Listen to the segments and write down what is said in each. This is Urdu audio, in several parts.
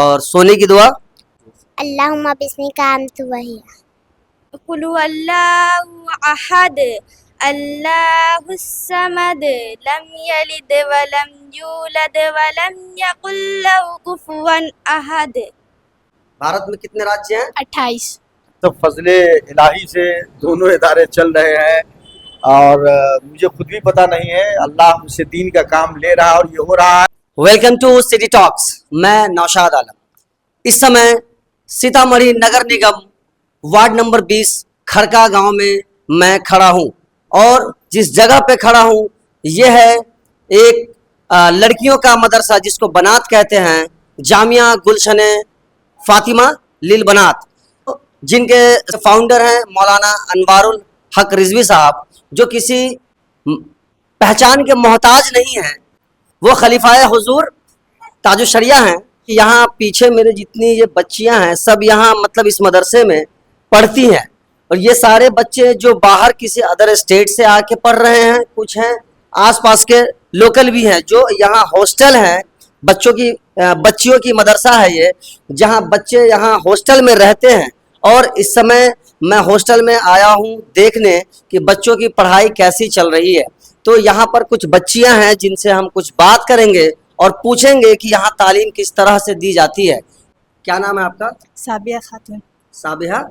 اور سونے کی دعا اللہم بسمک آمنت وہی قل هو اللہ احد اللہ الصمد لم یلد ولم یولد ولم یکن لہ کفوا احد۔ بھارت میں کتنے راجیہ ہیں؟ 28۔ تو فضل الہی سے دونوں ادارے چل رہے ہیں اور مجھے خود بھی پتہ نہیں ہے، اللہ مجھ سے دین کا کام لے رہا اور یہ ہو رہا ہے۔ ویلکم ٹو سٹی ٹاکس، میں نوشاد عالم۔ اس سمے سیتامڑھی نگر نگم وارڈ نمبر 20 کھڑکا گاؤں میں کھڑا ہوں، اور جس جگہ پہ کھڑا ہوں یہ ہے ایک لڑکیوں کا مدرسہ جس کو بنات کہتے ہیں، جامعہ گلشن فاطمہ لیل بنات، جن کے فاؤنڈر ہیں مولانا انوار الحق رضوی صاحب، جو کسی پہچان کے محتاج نہیں ہیں، وہ خلیفہ حضور تاج الشریعہ ہیں۔ یہاں پیچھے میرے جتنی یہ بچیاں ہیں سب یہاں مطلب اس مدرسے میں پڑھتی ہیں، اور یہ سارے بچے جو باہر کسی ادر اسٹیٹ سے آ کے پڑھ رہے ہیں، کچھ ہیں آس پاس کے لوکل بھی ہیں جو یہاں ہاسٹل ہیں، بچیوں کی مدرسہ ہے یہ، جہاں بچے یہاں ہاسٹل میں رہتے ہیں۔ اور اس سمے میں ہاسٹل میں آیا ہوں دیکھنے کہ بچوں کی پڑھائی کیسی چل رہی ہے، تو یہاں پر کچھ بچیاں ہیں جن سے ہم کچھ بات کریں گے اور پوچھیں گے کہ یہاں تعلیم کس طرح سے دی جاتی ہے۔ کیا نام ہے آپ کا؟ سابیہ خاتون۔ سابحہ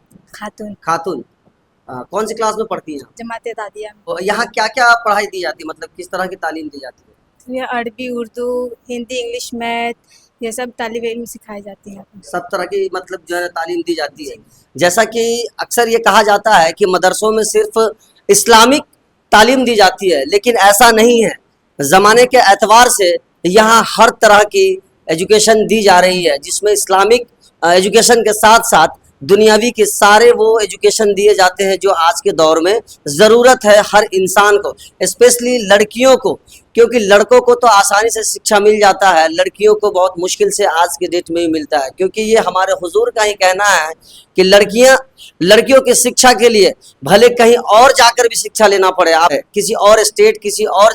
خاتون۔ کون سی کلاس میں پڑھتی ہیں؟ جماعت دادیہ۔ اور یہاں کیا کیا پڑھائی دی جاتی ہے، مطلب کس طرح کی تعلیم دی جاتی ہے؟ یہ عربی، اردو، ہندی، انگلش، میتھ، یہ سب طالب علم سکھائی جاتی ہیں۔ سب طرح کی مطلب جو ہے تعلیم دی جاتی ہے۔ جیسا کہ اکثر یہ کہا جاتا ہے کہ مدرسوں میں صرف اسلامک تعلیم دی جاتی ہے، لیکن ایسا نہیں ہے۔ زمانے کے اعتبار سے یہاں ہر طرح کی ایجوکیشن دی جا رہی ہے، جس میں اسلامک ایجوکیشن کے ساتھ ساتھ دنیاوی کے سارے وہ ایجوکیشن دیے جاتے ہیں جو آج کے دور میں ضرورت ہے ہر انسان کو، اسپیشلی لڑکیوں کو، کیونکہ لڑکوں کو تو آسانی سے شکھا مل جاتا ہے، لڑکیوں کو بہت مشکل سے آج کے ڈیٹ میں ہی ملتا ہے، کیونکہ یہ ہمارے حضور کا ہی کہنا ہے کہ لڑکیوں کی شکھا کے لیے بھلے کہیں اور جا کر بھی شکھا لینا پڑے، آپ کسی اور اسٹیٹ کسی اور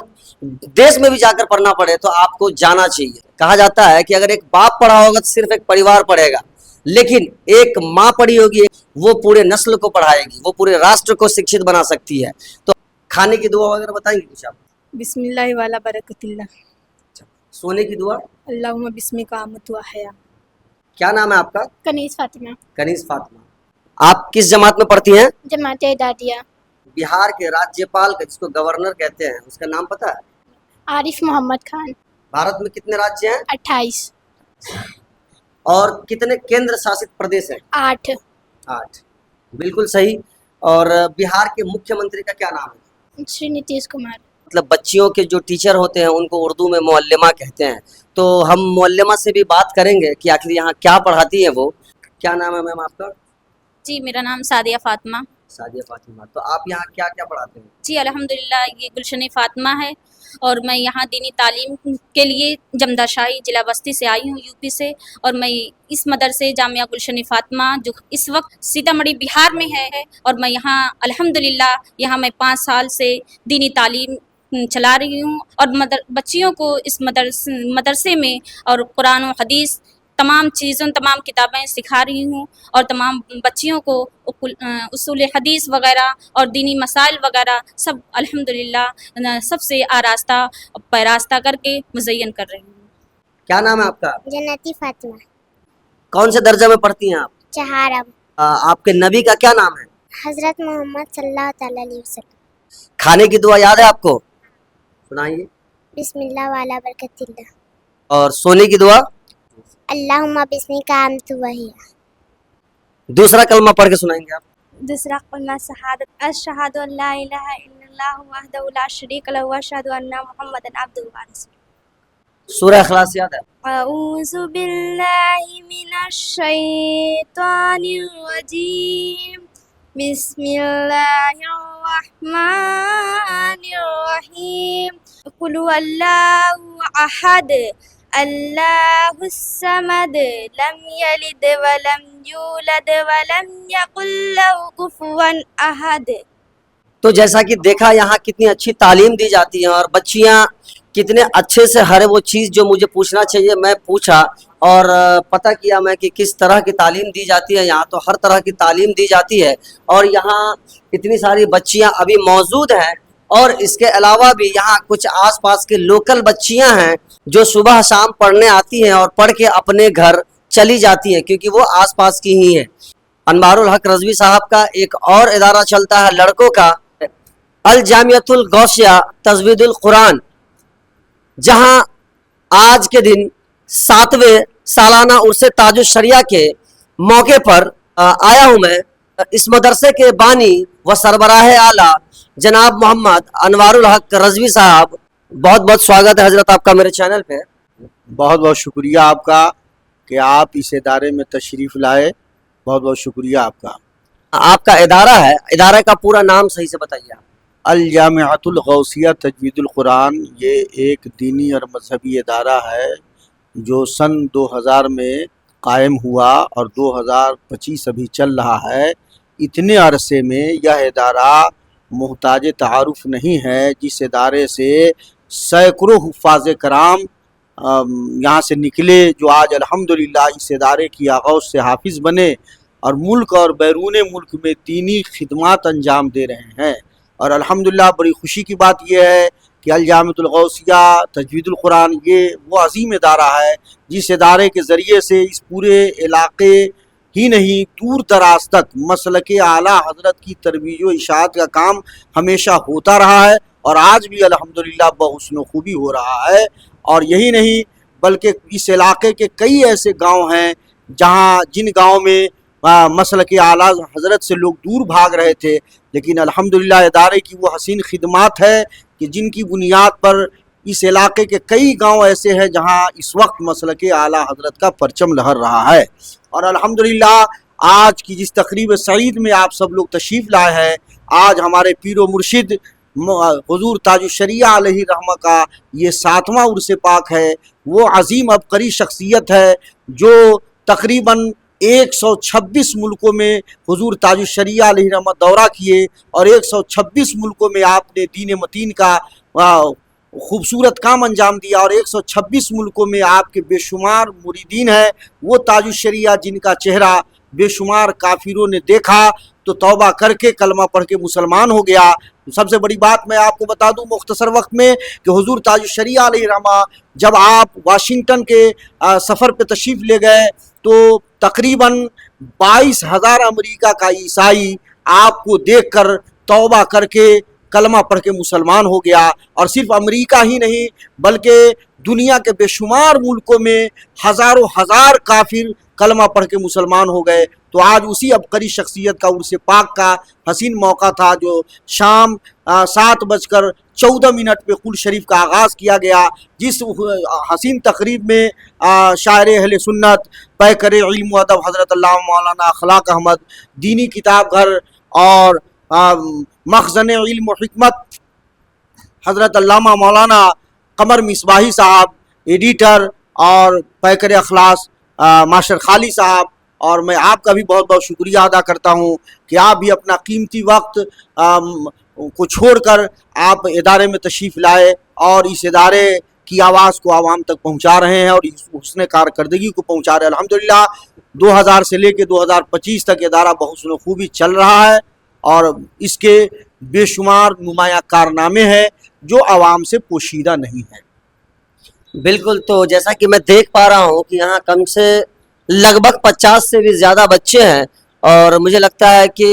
دیش میں بھی جا کر پڑھنا پڑے تو آپ کو جانا چاہیے۔ کہا جاتا ہے کہ اگر ایک باپ پڑھا ہوگا تو صرف ایک پریوار پڑھے گا، لیکن ایک ماں پڑھی ہوگی وہ پورے نسل کو پڑھائے گی، وہ پورے راشٹر کو شکشت بنا سکتی ہے۔ تو کھانے کی دعا وغیرہ بتائیں گے کچھ آپ؟ بسم اللہ والا برکت اللہ۔ سونے کی دعا اللہم بسمک آمنت وحیا۔ کیا نام ہے آپ کا؟ کنیز فاطمہ۔ کنیز فاطمہ۔ آپ کس جماعت میں پڑھتی ہیں؟ جماعت دادیہ۔ بہار کے راجیپال کا جس کو گورنر کہتے ہیں اس کا نام پتہ ہے؟ عارف محمد خان۔ بھارت میں کتنے راجیہ ہیں؟ 28۔ اور کتنے کیندر شاست پردیش ہیں؟ 8۔ 8۔ بالکل صحیح۔ اور بہار کے مکھیہ منتری کا کیا نام ہے؟ شری نتیش کمار۔ مطلب بچیوں کے جو ٹیچر ہوتے ہیں ان کو اردو میں معلمہ کہتے ہیں، تو ہم معلمہ سے بھی بات کریں گے کہ آخر یہاں کیا پڑھاتی ہیں وہ۔ کیا نام ہے میم آپ کا؟ جی میرا نام سعدیہ فاطمہ۔ سعدیہ فاطمہ۔ تو آپ یہاں کیا کیا پڑھاتے ہیں؟ جی الحمدللہ یہ گلشن فاطمہ ہے، اور میں یہاں دینی تعلیم کے لیے جمدا شاہی ضلع بستی سے آئی ہوں، یو پی سے، اور میں اس مدرسے جامعہ گلشن فاطمہ جو اس وقت سیتامڑھی بہار میں ہے، اور میں یہاں الحمدللہ یہاں میں 5 سال سے دینی تعلیم چلا رہی ہوں، اور بچیوں کو اس مدرسے میں اور قرآن و حدیث تمام کتابیں سکھا رہی ہوں، اور تمام بچیوں کو اصول حدیث وغیرہ اور دینی مسائل وغیرہ سب الحمدللہ سب سے آراستہ پیراستہ کر کے مزین کر رہی ہوں۔ کیا نام ہے آپ کا؟ جنتی فاطمہ۔ کون سے درجہ میں پڑھتی ہیں آپ؟ چہارم۔ آپ کے نبی کا کیا نام ہے؟ حضرت محمد صلی اللہ تعالی علیہ وسلم۔ کھانے کی دعا یاد ہے آپ کو؟ سنائیے۔ بسم اللہ والا برکت اللہ۔ اور سونے کی دعا؟ اللہم بسمک آمنت وہی۔ دوسرا کلمہ پڑھ کے سنائیں گے آپ؟ دوسرا کلمہ شہادت، اشہد ان لا الہ الا اللہ وحدہ لا شریک لہ واشہد ان محمدا عبدہ ورسولہ۔ سورہ اخلاص یاد ہے؟ اعوذ باللہ من الشیطان الرجیم، بسم اللہ الرحمن الرحیم، قل هو اللہ احد اللہ الصمد لم یلد ولم یولد ولم یکن لہ کفوا احد۔ تو جیسا کہ دیکھا یہاں کتنی اچھی تعلیم دی جاتی ہے، اور بچیاں کتنے اچھے سے ہر وہ چیز جو مجھے پوچھنا چاہیے میں پوچھا، اور پتہ کیا میں کہ کس طرح کی تعلیم دی جاتی ہے. یہاں تو ہر طرح کی تعلیم دی جاتی ہے اور یہاں اتنی ساری بچیاں ابھی موجود ہیں. اور اس کے علاوہ بھی یہاں کچھ آس پاس کے لوکل بچیاں ہیں جو صبح شام پڑھنے آتی ہیں اور پڑھ کے اپنے گھر چلی جاتی ہیں کیونکہ وہ آس پاس کی ہی ہیں. انوار الحق رضوی صاحب کا ایک اور ادارہ چلتا ہے لڑکوں کا، الجامعۃ الغوثیہ تجوید القرآن، جہاں آج کے دن 7ویں سالانہ عرس تاج الشریعہ کے موقع پر آیا ہوں میں. اس مدرسے کے بانی و سربراہ اعلیٰ جناب محمد انوار الحق رضوی صاحب، بہت بہت سواگت ہے حضرت آپ کا میرے چینل پہ. بہت بہت شکریہ آپ کا کہ آپ اس ادارے میں تشریف لائے. بہت بہت شکریہ آپ کا. آپ کا ادارہ ہے، ادارے کا پورا نام صحیح سے بتائیے آپ. الجامعۃ الغوثیہ تجوید القرآن یہ ایک دینی اور مذہبی ادارہ ہے جو سن 2000 میں قائم ہوا اور 2025 ابھی چل رہا ہے. اتنے عرصے میں یہ ادارہ محتاج تعارف نہیں ہے. جس ادارے سے سینکڑوں حفاظ کرام یہاں سے نکلے جو آج الحمدللہ اس ادارے کی آغوش سے حافظ بنے اور ملک اور بیرون ملک میں دینی خدمات انجام دے رہے ہیں. اور الحمدللہ بڑی خوشی کی بات یہ ہے کہ الجامعۃ الغوثیہ تجوید القرآن یہ وہ عظیم ادارہ ہے جس ادارے کے ذریعے سے اس پورے علاقے ہی نہیں دور دراز تک مسلک اعلیٰ حضرت کی ترویج و اشاعت کا کام ہمیشہ ہوتا رہا ہے اور آج بھی الحمدللہ بحسن و خوبی ہو رہا ہے. اور یہی نہیں بلکہ اس علاقے کے کئی ایسے گاؤں ہیں جن گاؤں میں مسلک اعلیٰ حضرت سے لوگ دور بھاگ رہے تھے، لیکن الحمدللہ ادارے کی وہ حسین خدمات ہے کہ جن کی بنیاد پر اس علاقے کے کئی گاؤں ایسے ہیں جہاں اس وقت مسلک اعلیٰ حضرت کا پرچم لہر رہا ہے. اور الحمدللہ آج کی جس تقریب سعید میں آپ سب لوگ تشریف لائے ہیں، آج ہمارے پیر و مرشد حضور تاج الشریعہ علیہ رحمہ کا یہ 7واں عرس پاک ہے. وہ عظیم عبقری شخصیت ہے جو تقریباً 126 ملکوں میں حضور تاج الشریعہ علیہ رحمہ دورہ کیے اور 126 ملکوں میں آپ نے دین متین کا خوبصورت کام انجام دیا اور 126 ملکوں میں آپ کے بے شمار مریدین ہیں. وہ تاج الشریعہ جن کا چہرہ بے شمار کافروں نے دیکھا تو توبہ کر کے کلمہ پڑھ کے مسلمان ہو گیا. سب سے بڑی بات میں آپ کو بتا دوں مختصر وقت میں کہ حضور تاج الشریعہ علیہ رحمہ جب آپ واشنگٹن کے سفر پہ تشریف لے گئے تو تقریباً 22,000 امریکہ کا عیسائی آپ کو دیکھ کر توبہ کر کے کلمہ پڑھ کے مسلمان ہو گیا. اور صرف امریکہ ہی نہیں بلکہ دنیا کے بے شمار ملکوں میں ہزاروں ہزار کافر کلمہ پڑھ کے مسلمان ہو گئے. تو آج اسی عبقری شخصیت کا عرس پاک کا حسین موقع تھا جو شام 7:14 پہ قل شریف کا آغاز کیا گیا. جس حسین تقریب میں شاعر اہل سنت پیکر علم و ادب حضرت علامہ مولانا اخلاق احمد، دینی کتاب گھر اور مخزن علم و حکمت حضرت علامہ مولانا قمر مصباحی صاحب، ایڈیٹر اور پیکر اخلاص ماسٹر خالی صاحب، اور میں آپ کا بھی بہت بہت شکریہ ادا کرتا ہوں کہ آپ بھی اپنا قیمتی وقت کو چھوڑ کر آپ ادارے میں تشریف لائے اور اس ادارے کی آواز کو عوام تک پہنچا رہے ہیں اور اس حسن کارکردگی کو پہنچا رہے ہیں. الحمدللہ 2000 سے لے کے 2025 تک ادارہ بحسن و خوبی چل رہا ہے اور اس کے بے شمار نمایاں کارنامے ہیں جو عوام سے پوشیدہ نہیں ہیں. بالکل. تو جیسا کہ میں دیکھ پا رہا ہوں کہ یہاں کم سے لگ بھگ 50 سے بھی زیادہ بچے ہیں اور مجھے لگتا ہے کہ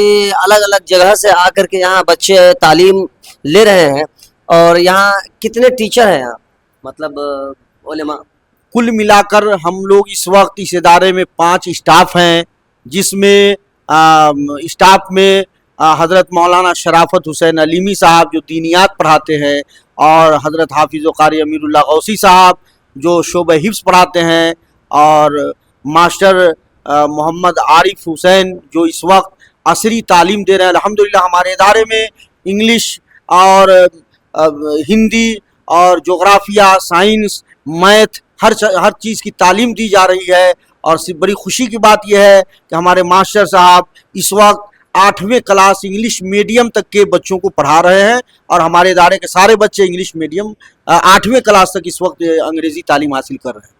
الگ الگ جگہ سے آ کر کے یہاں بچے تعلیم لے رہے ہیں. اور یہاں کتنے ٹیچر ہیں یہاں مطلب علماء؟ کل ملا کر ہم لوگ اس وقت اس ادارے میں 5 اسٹاف ہیں، جس میں اسٹاف میں حضرت مولانا شرافت حسین علیمی صاحب جو دینیات پڑھاتے ہیں اور حضرت حافظ و قاری امیر اللہ غوثی صاحب جو شعبہ حفظ پڑھاتے ہیں اور ماسٹر محمد عارف حسین جو اس وقت عصری تعلیم دے رہے ہیں. الحمدللہ ہمارے ادارے میں انگلش اور ہندی اور جغرافیہ، سائنس، میتھ ہر چیز کی تعلیم دی جا رہی ہے. اور بڑی خوشی کی بات یہ ہے کہ ہمارے ماسٹر صاحب اس وقت 8ویں کلاس انگلش میڈیم تک کے بچوں کو پڑھا رہے ہیں اور ہمارے ادارے کے سارے بچے انگلش میڈیم 8ویں کلاس تک اس وقت انگریزی تعلیم حاصل کر رہے ہیں.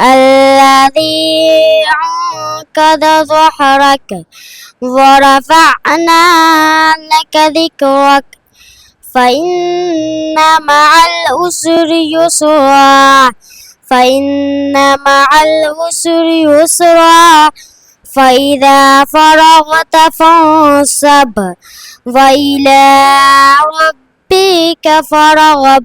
الذي أنقض ظهرك ورفعنا لك ذكرك فإن مع العسر يسرا فإذا فرغت فانصب وإلى ربك فارغب.